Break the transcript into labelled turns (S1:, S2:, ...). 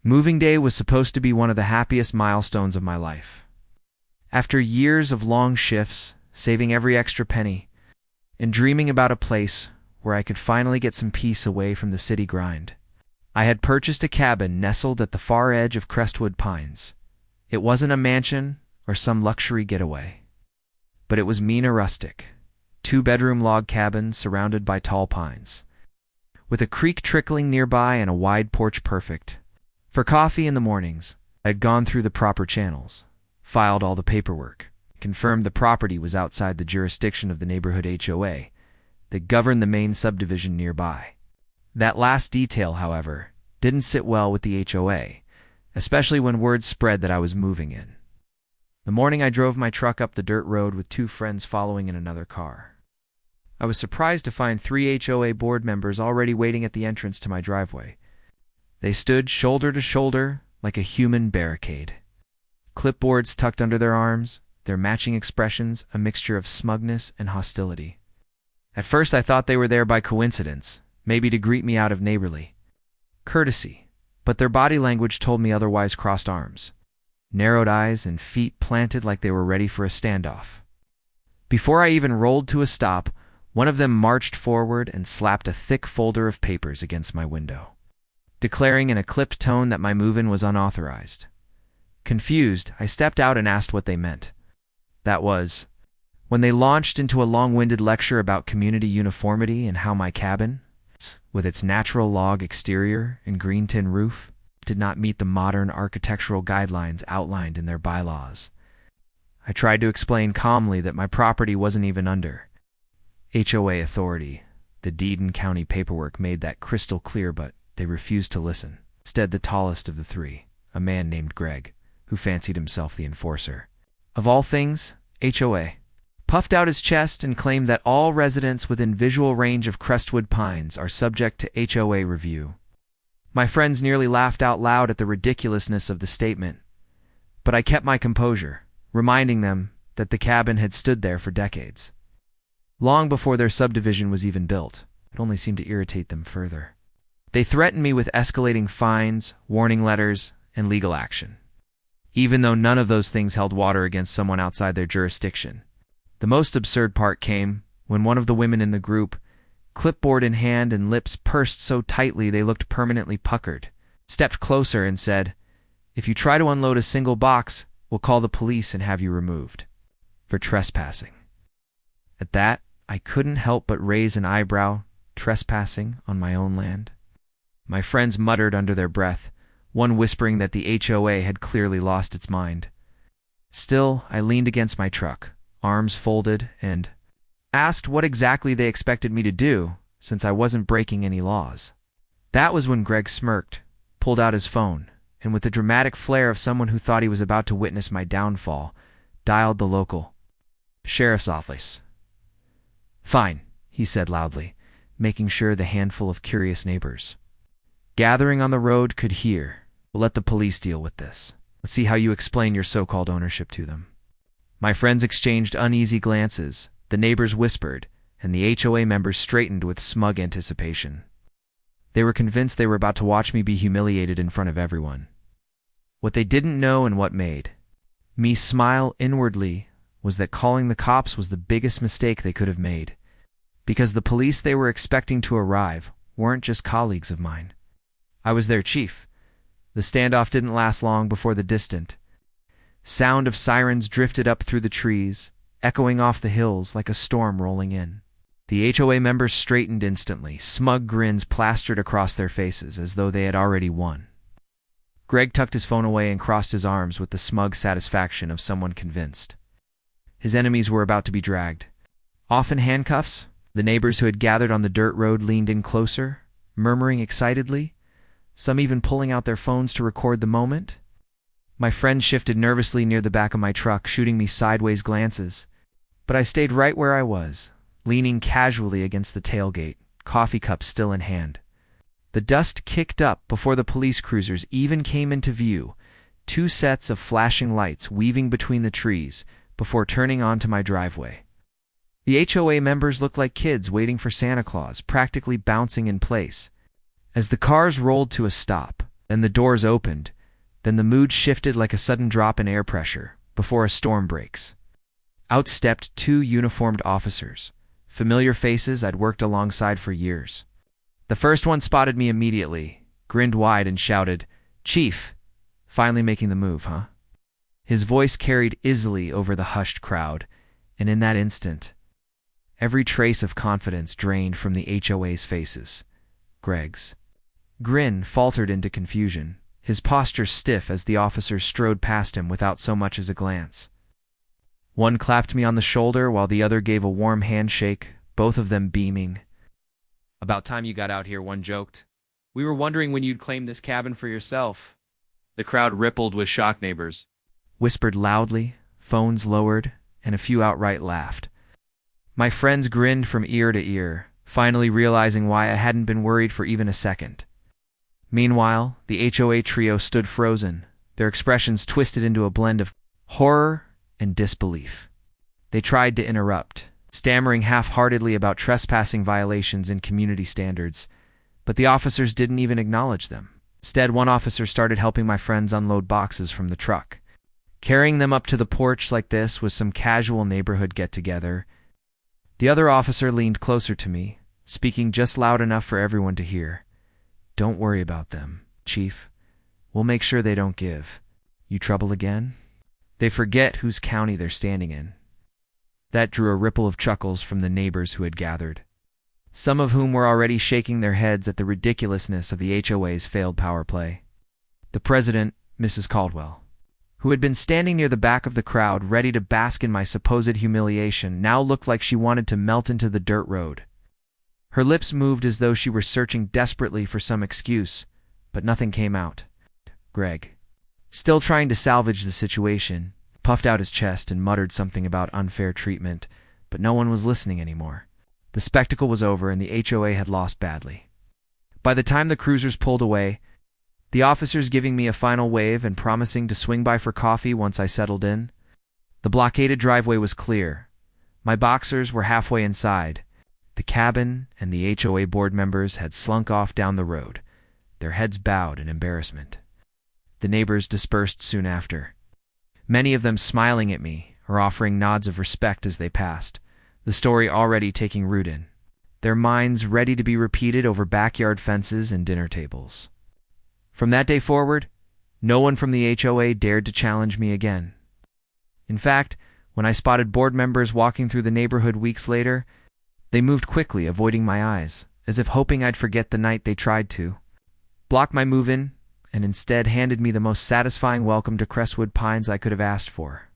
S1: Moving day was supposed to be one of the happiest milestones of my life. After years of long shifts, saving every extra penny, and dreaming about a place where I could finally get some peace away from the city grind, I had purchased a cabin nestled at the far edge of Crestwood Pines. It wasn't a mansion or some luxury getaway, but it was mean a rustic, 2-bedroom log cabin surrounded by tall pines, with a creek trickling nearby and a wide porch perfect. For coffee in the mornings, I had gone through the proper channels, filed all the paperwork, confirmed the property was outside the jurisdiction of the neighborhood HOA that governed the main subdivision nearby. That last detail, however, didn't sit well with the HOA, especially when word spread that I was moving in. The morning I drove my truck up the dirt road with 2 friends following in another car. I was surprised to find 3 HOA board members already waiting at the entrance to my driveway. They stood shoulder to shoulder like a human barricade. Clipboards tucked under their arms, their matching expressions a mixture of smugness and hostility. At first I thought they were there by coincidence, maybe to greet me out of neighborly courtesy, but their body language told me otherwise. Crossed arms, narrowed eyes, and feet planted like they were ready for a standoff. Before I even rolled to a stop, one of them marched forward and slapped a thick folder of papers against my window, declaring in a clipped tone that my move-in was unauthorized. Confused, I stepped out and asked what they meant. That was, when they launched into a long-winded lecture about community uniformity and how my cabin, with its natural log exterior and green tin roof, did not meet the modern architectural guidelines outlined in their bylaws. I tried to explain calmly that my property wasn't even under HOA authority. The deed and county paperwork made that crystal clear, but they refused to listen. Instead, the tallest of the 3, a man named Greg, who fancied himself the enforcer of all things HOA, puffed out his chest and claimed that all residents within visual range of Crestwood Pines are subject to HOA review. My friends nearly laughed out loud at the ridiculousness of the statement, but I kept my composure, reminding them that the cabin had stood there for decades, long before their subdivision was even built. It only seemed to irritate them further. They threatened me with escalating fines, warning letters, and legal action, even though none of those things held water against someone outside their jurisdiction. The most absurd part came when one of the women in the group, clipboard in hand and lips pursed so tightly they looked permanently puckered, stepped closer and said, "If you try to unload a single box, we'll call the police and have you removed for trespassing." At that, I couldn't help but raise an eyebrow. Trespassing on my own land? My friends muttered under their breath, one whispering that the HOA had clearly lost its mind. Still, I leaned against my truck, arms folded, and asked what exactly they expected me to do, since I wasn't breaking any laws. That was when Greg smirked, pulled out his phone, and with the dramatic flair of someone who thought he was about to witness my downfall, dialed the local sheriff's office. "Fine," he said loudly, making sure the handful of curious neighbors gathering on the road could hear. "We'll let the police deal with this. Let's see how you explain your so-called ownership to them." My friends exchanged uneasy glances, the neighbors whispered, and the HOA members straightened with smug anticipation. They were convinced they were about to watch me be humiliated in front of everyone. What they didn't know, and what made me smile inwardly, was that calling the cops was the biggest mistake they could have made, because the police they were expecting to arrive weren't just colleagues of mine. I was their chief. The standoff didn't last long before the distant sound of sirens drifted up through the trees, echoing off the hills like a storm rolling in. The HOA members straightened instantly, smug grins plastered across their faces as though they had already won. Greg tucked his phone away and crossed his arms with the smug satisfaction of someone convinced his enemies were about to be dragged off in handcuffs. The neighbors who had gathered on the dirt road leaned in closer, murmuring excitedly, some even pulling out their phones to record the moment. My friend shifted nervously near the back of my truck, shooting me sideways glances, but I stayed right where I was, leaning casually against the tailgate, coffee cup still in hand. The dust kicked up before the police cruisers even came into view, 2 sets of flashing lights weaving between the trees before turning onto my driveway. The HOA members looked like kids waiting for Santa Claus, practically bouncing in place. As the cars rolled to a stop, Then the doors opened. Then the mood shifted like a sudden drop in air pressure before a storm breaks. Out stepped two uniformed officers, familiar faces I'd worked alongside for years. The first one spotted me immediately, grinned wide and shouted, "Chief, finally making the move, huh?" His voice carried easily over the hushed crowd, and in that instant, every trace of confidence drained from the HOA's faces. Greg's grin faltered into confusion, his posture stiff as the officers strode past him without so much as a glance. One clapped me on the shoulder while the other gave a warm handshake, both of them beaming.
S2: "About time you got out here," one joked. "We were wondering when you'd claim this cabin for yourself." The crowd rippled with shocked neighbors.
S1: Whispered loudly, phones lowered, and a few outright laughed. My friends grinned from ear to ear, finally realizing why I hadn't been worried for even a second. Meanwhile, the HOA trio stood frozen, their expressions twisted into a blend of horror and disbelief. They tried to interrupt, stammering half-heartedly about trespassing violations and community standards, but the officers didn't even acknowledge them. Instead, one officer started helping my friends unload boxes from the truck. Carrying them up to the porch like this was some casual neighborhood get-together. The other officer leaned closer to me, speaking just loud enough for everyone to hear. "Don't worry about them, Chief. We'll make sure they don't give you trouble again. They forget whose county they're standing in." That drew a ripple of chuckles from the neighbors who had gathered, some of whom were already shaking their heads at the ridiculousness of the HOA's failed power play. The president, Mrs. Caldwell, who had been standing near the back of the crowd ready to bask in my supposed humiliation, now looked like she wanted to melt into the dirt road. Her lips moved as though she were searching desperately for some excuse, but nothing came out. Greg, still trying to salvage the situation, puffed out his chest and muttered something about unfair treatment, but no one was listening anymore. The spectacle was over and the HOA had lost badly. By the time the cruisers pulled away, the officers giving me a final wave and promising to swing by for coffee once I settled in, the blockaded driveway was clear. My boxers were halfway inside. The cabin and the HOA board members had slunk off down the road, their heads bowed in embarrassment. The neighbors dispersed soon after, many of them smiling at me or offering nods of respect as they passed, the story already taking root in their minds, ready to be repeated over backyard fences and dinner tables. From that day forward, no one from the HOA dared to challenge me again. In fact, when I spotted board members walking through the neighborhood weeks later, they moved quickly, avoiding my eyes, as if hoping I'd forget the night they tried to block my move-in, and instead handed me the most satisfying welcome to Crestwood Pines I could have asked for.